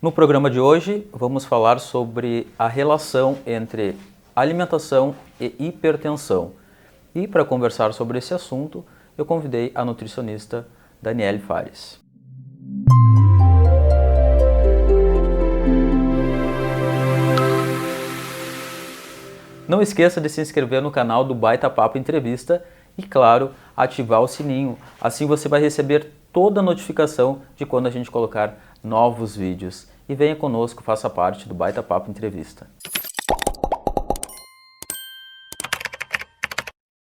No programa de hoje, vamos falar sobre a relação entre alimentação e hipertensão. E para conversar sobre esse assunto, eu convidei a nutricionista Daniele Fares. Não esqueça de se inscrever no canal do Baita Papo Entrevista e, claro, ativar o sininho. Assim você vai receber toda a notificação de quando a gente colocar novos vídeos. E venha conosco, faça parte do Baita Papo Entrevista.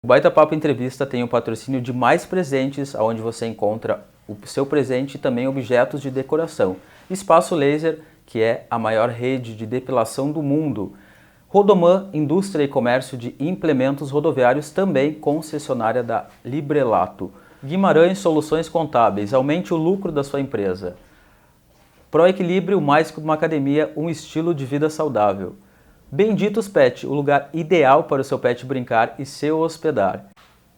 O Baita Papo Entrevista tem o patrocínio de Mais Presentes, onde você encontra o seu presente e também objetos de decoração. Espaço Laser, que é a maior rede de depilação do mundo. Rodoman, indústria e comércio de implementos rodoviários, também concessionária da Librelato. Guimarães Soluções Contábeis, aumente o lucro da sua empresa. Proequilíbrio, mais que uma academia, um estilo de vida saudável. Benditos Pet, o lugar ideal para o seu pet brincar e se hospedar.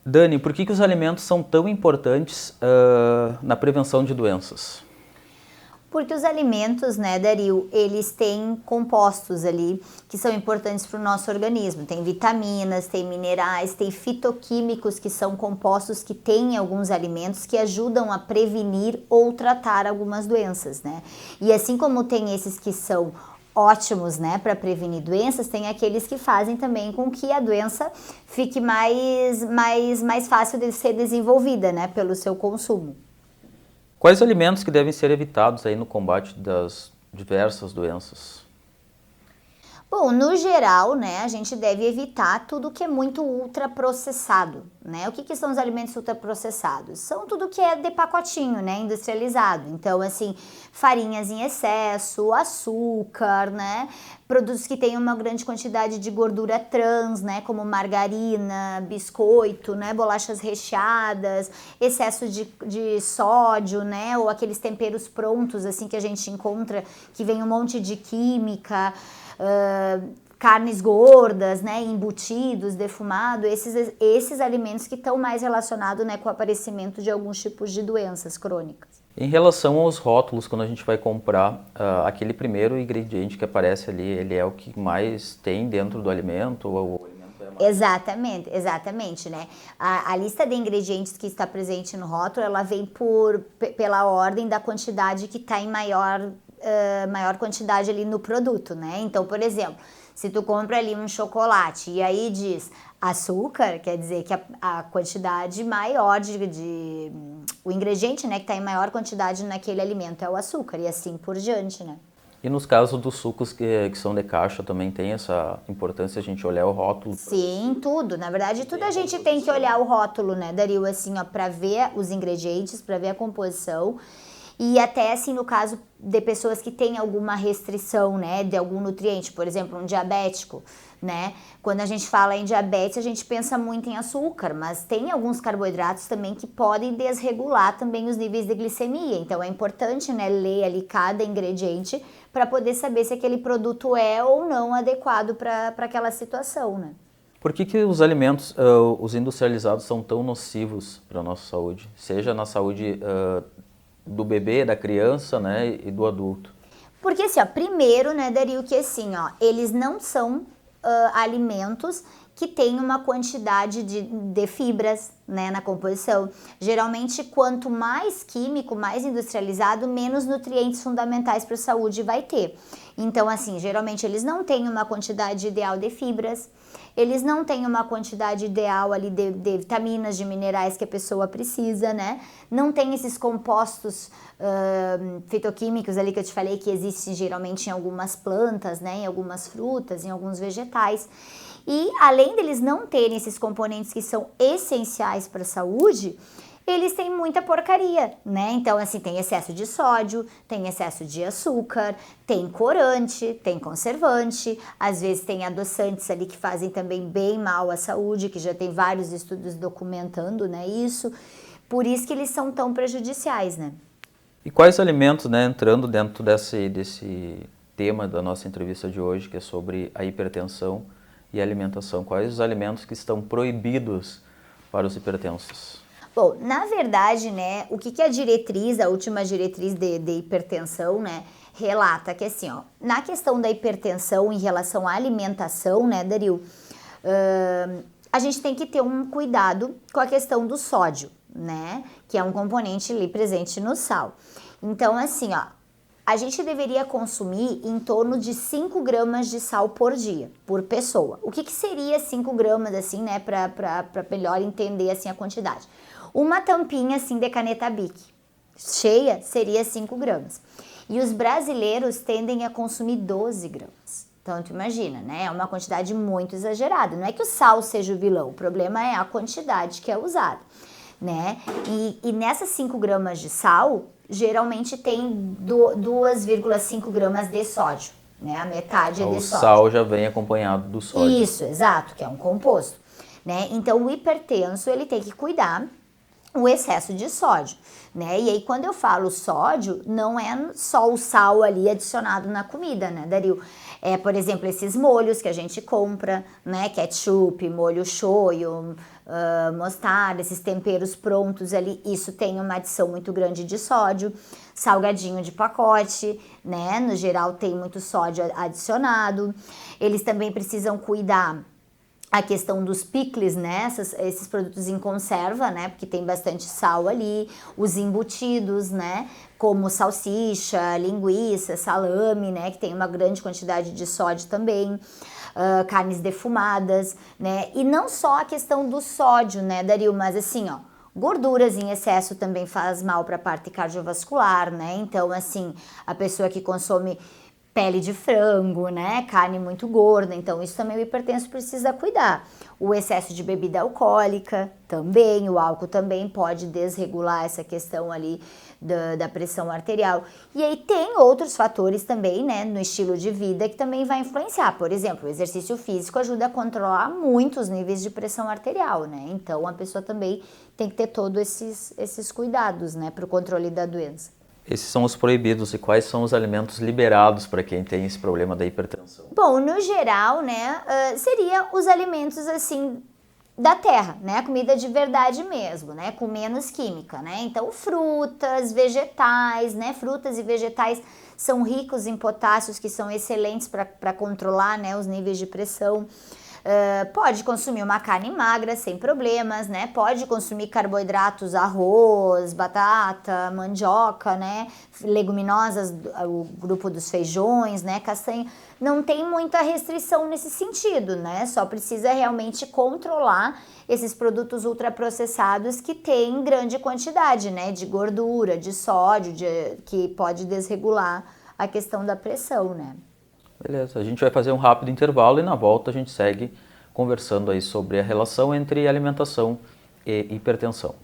Dani, por que os alimentos são tão importantes na prevenção de doenças? Porque os alimentos, né, Dario, eles têm compostos ali que são importantes para o nosso organismo. Tem vitaminas, tem minerais, tem fitoquímicos, que são compostos que tem em alguns alimentos que ajudam a prevenir ou tratar algumas doenças, né? E assim como tem esses que são ótimos, né, para prevenir doenças, tem aqueles que fazem também com que a doença fique mais fácil de ser desenvolvida, né, pelo seu consumo. Quais alimentos que devem ser evitados aí no combate das diversas doenças? Bom, no geral, né, a gente deve evitar tudo que é muito ultraprocessado, né? O que são os alimentos ultraprocessados? São tudo que é de pacotinho, né, industrializado. Então, assim, farinhas em excesso, açúcar, né? Produtos que têm uma grande quantidade de gordura trans, né, como margarina, biscoito, né, bolachas recheadas, excesso de sódio, né, ou aqueles temperos prontos, assim, que a gente encontra, que vem um monte de química, carnes gordas, né, embutidos, defumado, esses alimentos que estão mais relacionados, né, com o aparecimento de alguns tipos de doenças crônicas. Em relação aos rótulos, quando a gente vai comprar aquele primeiro ingrediente que aparece ali, ele é o que mais tem dentro do alimento? Ou o alimento é mais... Exatamente, né? A lista de ingredientes que está presente no rótulo, ela vem pela ordem da quantidade que está em maior quantidade ali no produto, né? Então, por exemplo, se tu compra ali um chocolate e aí diz açúcar, quer dizer que a quantidade maior o ingrediente, né, que está em maior quantidade naquele alimento é o açúcar e assim por diante, né? E nos casos dos sucos que são de caixa também tem essa importância a gente olhar o rótulo? Sim, tudo. Na verdade, tudo a gente tem que olhar o rótulo, né, Dario, assim, ó, para ver os ingredientes, para ver a composição. E até assim no caso de pessoas que têm alguma restrição, né, de algum nutriente, por exemplo, um diabético, né? Quando a gente fala em diabetes, a gente pensa muito em açúcar, mas tem alguns carboidratos também que podem desregular também os níveis de glicemia. Então é importante, né, ler ali cada ingrediente para poder saber se aquele produto é ou não adequado para aquela situação, né? Por que os alimentos, os industrializados, são tão nocivos para a nossa saúde? Seja na saúde do bebê, da criança, né, e do adulto? Porque assim, ó, primeiro, né, Dario, que assim, ó, eles não são alimentos que têm uma quantidade de fibras, né, na composição. Geralmente, quanto mais químico, mais industrializado, menos nutrientes fundamentais para a saúde vai ter. Então, assim, geralmente eles não têm uma quantidade ideal de fibras, eles não têm uma quantidade ideal ali de vitaminas, de minerais que a pessoa precisa, né? Não tem esses compostos fitoquímicos ali que eu te falei que existem geralmente em algumas plantas, né? Em algumas frutas, em alguns vegetais. E além deles não terem esses componentes que são essenciais para a saúde, eles têm muita porcaria, né? Então, assim, tem excesso de sódio, tem excesso de açúcar, tem corante, tem conservante, às vezes tem adoçantes ali que fazem também bem mal à saúde, que já tem vários estudos documentando, né, isso. Por isso que eles são tão prejudiciais, né? E quais alimentos, né, entrando dentro desse tema da nossa entrevista de hoje, que é sobre a hipertensão e a alimentação, quais os alimentos que estão proibidos para os hipertensos? Bom, na verdade, né, o que a diretriz, a última diretriz de hipertensão, né, relata que assim, ó, na questão da hipertensão em relação à alimentação, né, Dario, a gente tem que ter um cuidado com a questão do sódio, né, que é um componente ali presente no sal. Então, assim, ó, a gente deveria consumir em torno de 5 gramas de sal por dia, por pessoa. O que seria 5 gramas, assim, né, para melhor entender, assim, a quantidade? Uma tampinha, assim, de caneta Bic cheia seria 5 gramas. E os brasileiros tendem a consumir 12 gramas. Então, tu imagina, né? É uma quantidade muito exagerada. Não é que o sal seja o vilão, o problema é a quantidade que é usada, né? E nessas 5 gramas de sal, geralmente tem 2,5 gramas de sódio, né? A metade é de sódio. O sal já vem acompanhado do sódio. Isso, exato, que é um composto, né? Então, o hipertenso, ele tem que cuidar o excesso de sódio, né? E aí, quando eu falo sódio, não é só o sal ali adicionado na comida, né, Dario? É, por exemplo, esses molhos que a gente compra, né? Ketchup, molho shoyu, mostarda, esses temperos prontos ali, isso tem uma adição muito grande de sódio. Salgadinho de pacote, né? No geral tem muito sódio adicionado. Eles também precisam cuidar a questão dos pickles, né, esses produtos em conserva, né, porque tem bastante sal ali, os embutidos, né, como salsicha, linguiça, salame, né, que tem uma grande quantidade de sódio também, carnes defumadas, né, e não só a questão do sódio, né, Dario, mas assim, ó, gorduras em excesso também faz mal para a parte cardiovascular, né, então assim, a pessoa que consome pele de frango, né, carne muito gorda, então isso também o hipertenso precisa cuidar. O excesso de bebida alcoólica também, o álcool também pode desregular essa questão ali da pressão arterial. E aí tem outros fatores também, né, no estilo de vida que também vai influenciar. Por exemplo, o exercício físico ajuda a controlar muito os níveis de pressão arterial, né, então a pessoa também tem que ter todos esses cuidados, né, para o controle da doença. Esses são os proibidos e quais são os alimentos liberados para quem tem esse problema da hipertensão? Bom, no geral, né, seria os alimentos assim da terra, né, comida de verdade mesmo, né, com menos química, né, então frutas, vegetais, né, frutas e vegetais são ricos em potássios que são excelentes para controlar, né, os níveis de pressão. Pode consumir uma carne magra sem problemas, né? Pode consumir carboidratos, arroz, batata, mandioca, né? Leguminosas, o grupo dos feijões, né? Castanha. Não tem muita restrição nesse sentido, né? Só precisa realmente controlar esses produtos ultraprocessados que têm grande quantidade, né? De gordura, de sódio, que pode desregular a questão da pressão, né? Beleza, a gente vai fazer um rápido intervalo e na volta a gente segue conversando aí sobre a relação entre alimentação e hipertensão.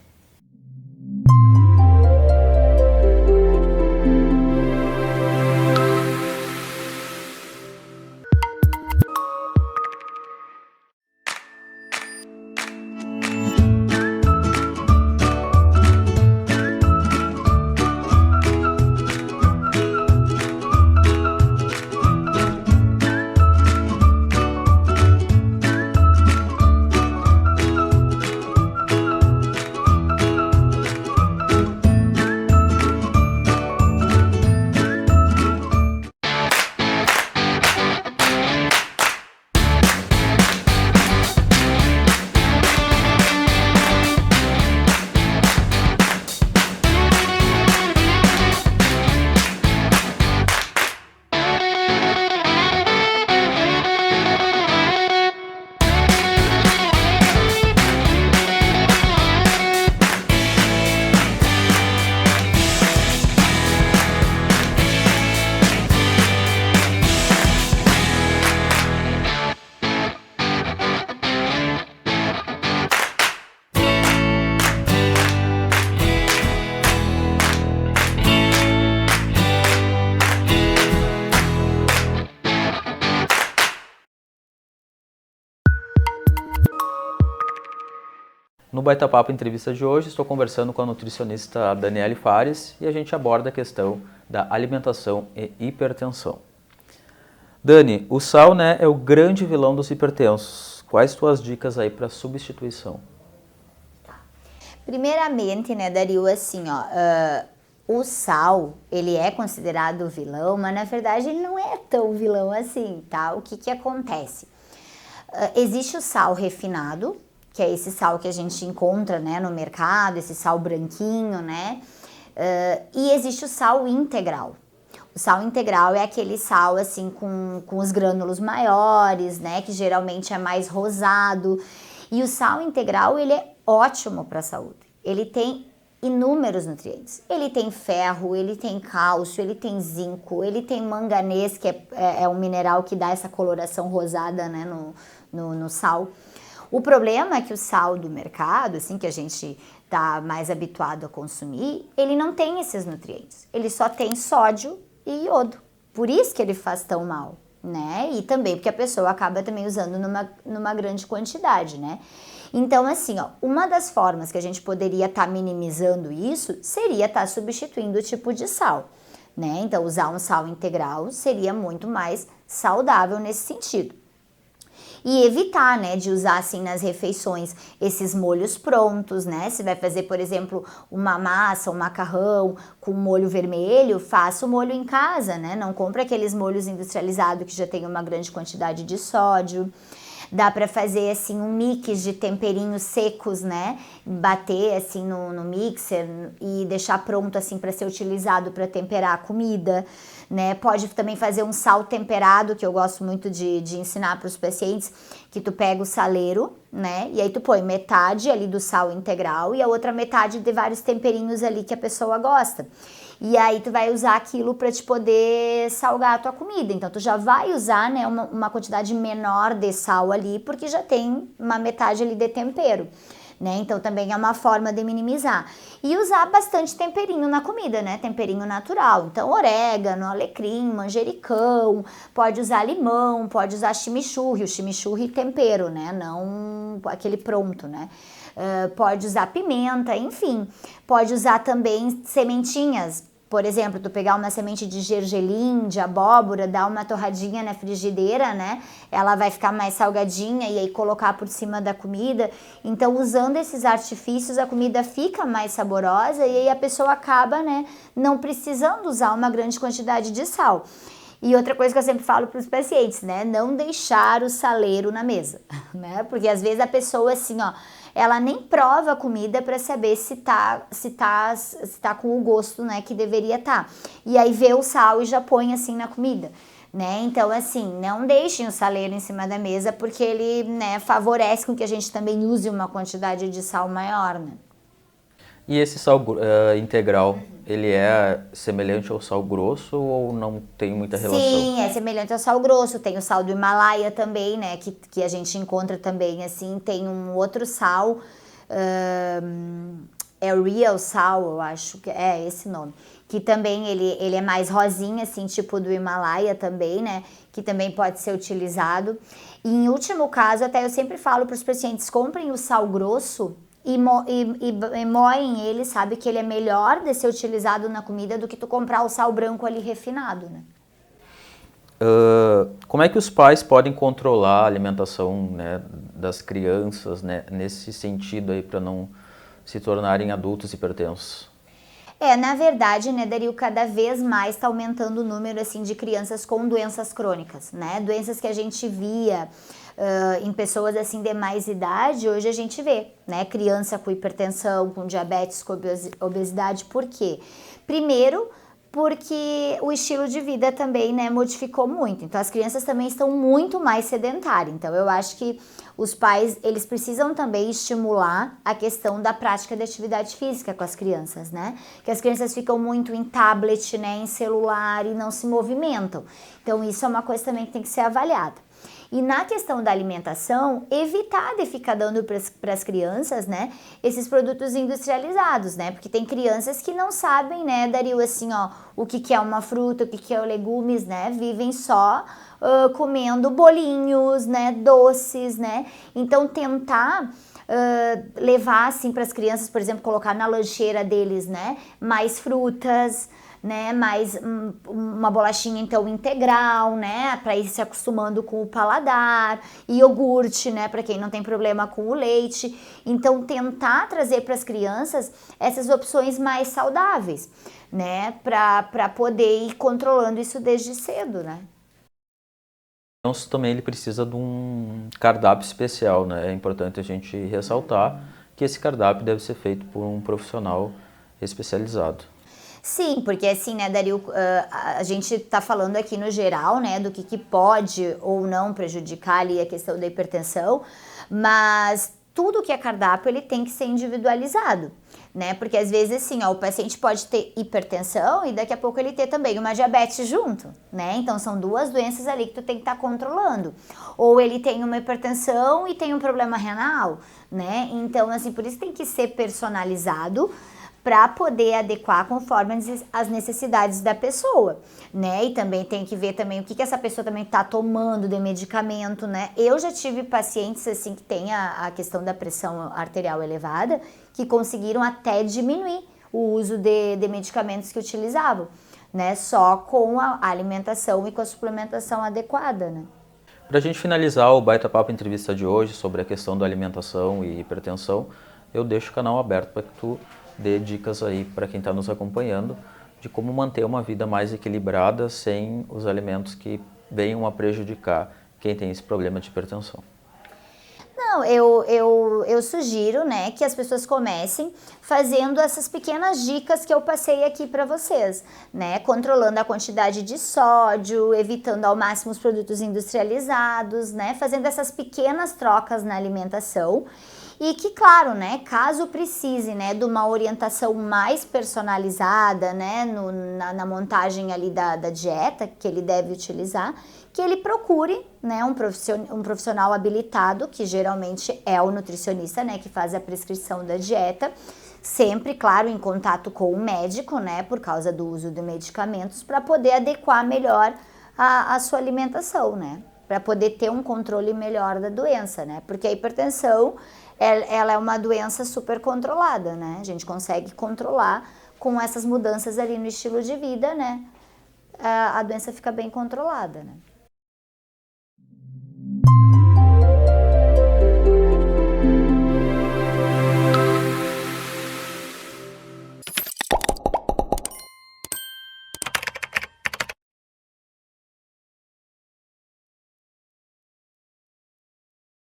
No Baita Papo Entrevista de hoje, estou conversando com a nutricionista Daniele Fares e a gente aborda a questão da alimentação e hipertensão. Dani, o sal, né, é o grande vilão dos hipertensos. Quais tuas dicas aí para substituição? Primeiramente, né, Dario, assim, ó, o sal, ele é considerado vilão, mas na verdade ele não é tão vilão assim, tá? O que que acontece? Existe o sal refinado, que é esse sal que a gente encontra, né, no mercado, esse sal branquinho, né? E existe o sal integral. O sal integral é aquele sal assim com os grânulos maiores, né, que geralmente é mais rosado. E o sal integral, ele é ótimo para a saúde. Ele tem inúmeros nutrientes. Ele tem ferro, ele tem cálcio, ele tem zinco, ele tem manganês, que é um mineral que dá essa coloração rosada, né, no sal. O problema é que o sal do mercado, assim, que a gente tá mais habituado a consumir, ele não tem esses nutrientes. Ele só tem sódio e iodo. Por isso que ele faz tão mal, né? E também porque a pessoa acaba também usando numa grande quantidade, né? Então, assim, ó, uma das formas que a gente poderia estar minimizando isso seria estar substituindo o tipo de sal, né? Então, usar um sal integral seria muito mais saudável nesse sentido. E evitar, né, de usar assim nas refeições esses molhos prontos, né? Se vai fazer, por exemplo, uma massa, um macarrão com molho vermelho, faça o molho em casa, né? Não compre aqueles molhos industrializados que já tem uma grande quantidade de sódio. Dá para fazer assim um mix de temperinhos secos, né? Bater assim no mixer e deixar pronto assim para ser utilizado para temperar a comida, né? Pode também fazer um sal temperado, que eu gosto muito de ensinar para os pacientes, que tu pega o saleiro, né? E aí tu põe metade ali do sal integral e a outra metade de vários temperinhos ali que a pessoa gosta. E aí tu vai usar aquilo para te poder salgar a tua comida. Então tu já vai usar, né, uma quantidade menor de sal ali, porque já tem uma metade ali de tempero, né? Então também é uma forma de minimizar. E usar bastante temperinho na comida, né? Temperinho natural. Então orégano, alecrim, manjericão, pode usar limão, pode usar chimichurri, o chimichurri tempero, né? Não aquele pronto, né? Pode usar pimenta, enfim. Pode usar também sementinhas. Por exemplo, tu pegar uma semente de gergelim, de abóbora, dar uma torradinha na frigideira, né? Ela vai ficar mais salgadinha e aí colocar por cima da comida. Então, usando esses artifícios, a comida fica mais saborosa e aí a pessoa acaba, né, não precisando usar uma grande quantidade de sal. E outra coisa que eu sempre falo para os pacientes, né? Não deixar o saleiro na mesa, né? Porque às vezes a pessoa assim, ó, ela nem prova a comida para saber se tá com o gosto, né, que deveria estar. E aí vê o sal e já põe assim na comida, né? Então, assim, não deixem o saleiro em cima da mesa, porque ele, né, favorece com que a gente também use uma quantidade de sal maior, né? E esse sal integral, ele é semelhante ao sal grosso ou não tem muita relação? Sim, é semelhante ao sal grosso. Tem o sal do Himalaia também, né? Que a gente encontra também, assim. Tem um outro sal, é o Real Sal, eu acho que é esse nome. Que também ele é mais rosinha, assim, tipo do Himalaia também, né? Que também pode ser utilizado. E em último caso, até eu sempre falo para os pacientes, comprem o sal grosso e moem ele, sabe, que ele é melhor de ser utilizado na comida do que tu comprar o sal branco ali refinado, né? Como é que os pais podem controlar a alimentação, né, das crianças, né, nesse sentido aí, para não se tornarem adultos hipertensos? Na verdade, né, Dario, cada vez mais está aumentando o número, assim, de crianças com doenças crônicas, né? Doenças que a gente via em pessoas, assim, de mais idade, hoje a gente vê, né? Criança com hipertensão, com diabetes, com obesidade. Por quê? Primeiro, porque o estilo de vida também, né, modificou muito. Então, as crianças também estão muito mais sedentárias. Então, eu acho que os pais, eles precisam também estimular a questão da prática de atividade física com as crianças, né? Que as crianças ficam muito em tablet, né, em celular e não se movimentam. Então, isso é uma coisa também que tem que ser avaliada. E na questão da alimentação, evitar de ficar dando para as crianças, né, esses produtos industrializados, né, porque tem crianças que não sabem, né, Dario, assim, ó, o que é uma fruta, o que é legumes, né, vivem só comendo bolinhos, né, doces, né, então tentar levar, assim, para as crianças, por exemplo, colocar na lancheira deles, né, mais frutas, né, mais uma bolachinha então integral, né, para ir se acostumando com o paladar, e iogurte, né, para quem não tem problema com o leite. Então tentar trazer para as crianças essas opções mais saudáveis, né, para poder ir controlando isso desde cedo, né. Então, também ele precisa de um cardápio especial, né? É importante a gente ressaltar que esse cardápio deve ser feito por um profissional especializado. Sim, porque assim, né, Dario, a gente tá falando aqui no geral, né, do que pode ou não prejudicar ali a questão da hipertensão, mas tudo que é cardápio, ele tem que ser individualizado, né, porque às vezes assim, ó, o paciente pode ter hipertensão e daqui a pouco ele ter também uma diabetes junto, né, então são duas doenças ali que tu tem que estar controlando, ou ele tem uma hipertensão e tem um problema renal, né, então assim, por isso tem que ser personalizado, para poder adequar conforme as necessidades da pessoa, né? E também tem que ver também o que essa pessoa também está tomando de medicamento, né? Eu já tive pacientes assim que tem a questão da pressão arterial elevada, que conseguiram até diminuir o uso de medicamentos que utilizavam, né? Só com a alimentação e com a suplementação adequada, né? Para a gente finalizar o Baita Papo Entrevista de hoje sobre a questão da alimentação e hipertensão, eu deixo o canal aberto para que tu dê dicas aí para quem está nos acompanhando de como manter uma vida mais equilibrada sem os alimentos que venham a prejudicar quem tem esse problema de hipertensão. Não, eu sugiro, né, que as pessoas comecem fazendo essas pequenas dicas que eu passei aqui para vocês, né, controlando a quantidade de sódio, evitando ao máximo os produtos industrializados, né, fazendo essas pequenas trocas na alimentação. E que, claro, né, caso precise, né, de uma orientação mais personalizada, né, na montagem ali da dieta que ele deve utilizar, que ele procure, né, um profissional habilitado, que geralmente é o nutricionista, né, que faz a prescrição da dieta, sempre, claro, em contato com o médico, né, por causa do uso de medicamentos, para poder adequar melhor a sua alimentação, né, para poder ter um controle melhor da doença, né, porque a hipertensão ela é uma doença super controlada, né? A gente consegue controlar com essas mudanças ali no estilo de vida, né? A doença fica bem controlada, né?